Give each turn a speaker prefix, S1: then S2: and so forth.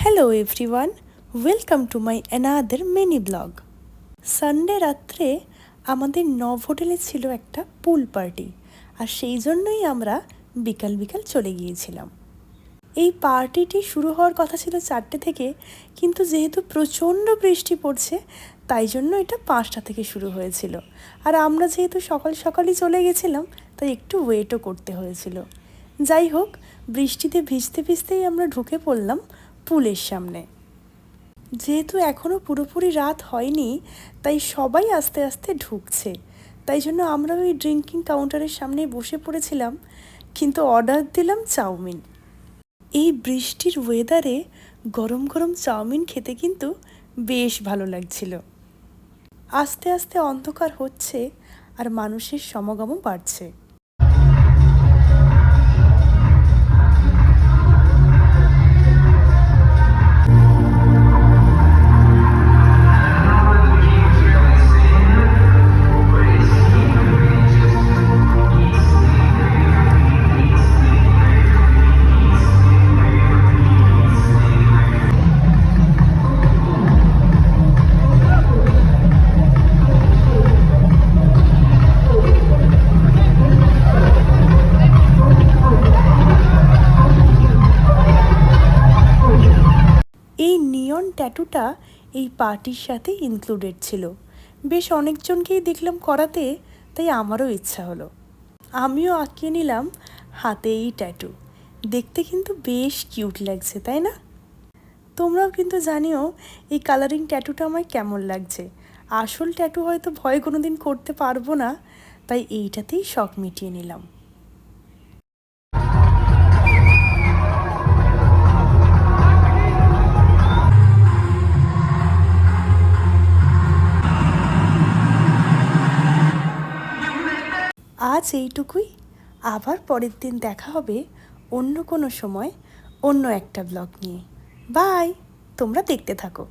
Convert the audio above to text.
S1: Hello everyone, welcome to my another mini blog. Sunday রাত্রে আমাদের নভ হোটেলে ছিল একটা পুল পার্টি, আর সেই জন্যই আমরা বিকাল বিকাল চলে গিয়েছিলাম। এই পার্টিটি শুরু হওয়ার কথা ছিল 4টে থেকে, কিন্তু যেহেতু প্রচণ্ড বৃষ্টি পড়ছে তাই জন্য এটা 5টা থেকে শুরু হয়েছিল। আর আমরা যেহেতু সকাল সকালই চলে গেছিলাম তাই একটু ওয়েটও করতে হয়েছিল। যাই হোক, বৃষ্টিতে ভিজতে ভিজতেই আমরা ঢুকে পড়লাম পুলের সামনে। যেহেতু এখনও পুরোপুরি রাত হয়নি তাই সবাই আস্তে আস্তে ঢুকছে, তাই জন্য আমরা ওই ড্রিঙ্কিং কাউন্টারের সামনে বসে পড়েছিলাম, কিন্তু অর্ডার দিলাম চাউমিন। এই বৃষ্টির ওয়েদারে গরম গরম চাউমিন খেতে কিন্তু বেশ ভালো লাগছিল। আস্তে আস্তে অন্ধকার হচ্ছে আর মানুষের সমাগমও বাড়ছে। এই নিয়ন ট্যাটুটা এই পার্টির সাথে ইনক্লুডেড ছিল। বেশ অনেকজনকেই দেখলাম করাতে, তাই আমারও ইচ্ছা হলো। আমিও আঁকিয়ে নিলাম হাতে এই ট্যাটু। দেখতে কিন্তু বেশ কিউট লাগছে, তাই না? তোমরাও কিন্তু জানিও এই কালারিং ট্যাটুটা আমায় কেমন লাগছে। আসল ট্যাটু হয়তো ভয় কোনো দিন করতে পারবো না, তাই এইটাতেই শখ মিটিয়ে নিলাম। আজ এইটুকুই। আবার পরের দিন দেখা হবে অন্য কোনো সময়, অন্য একটা ব্লগ নিয়ে। বাই, তোমরা দেখতে থাকো।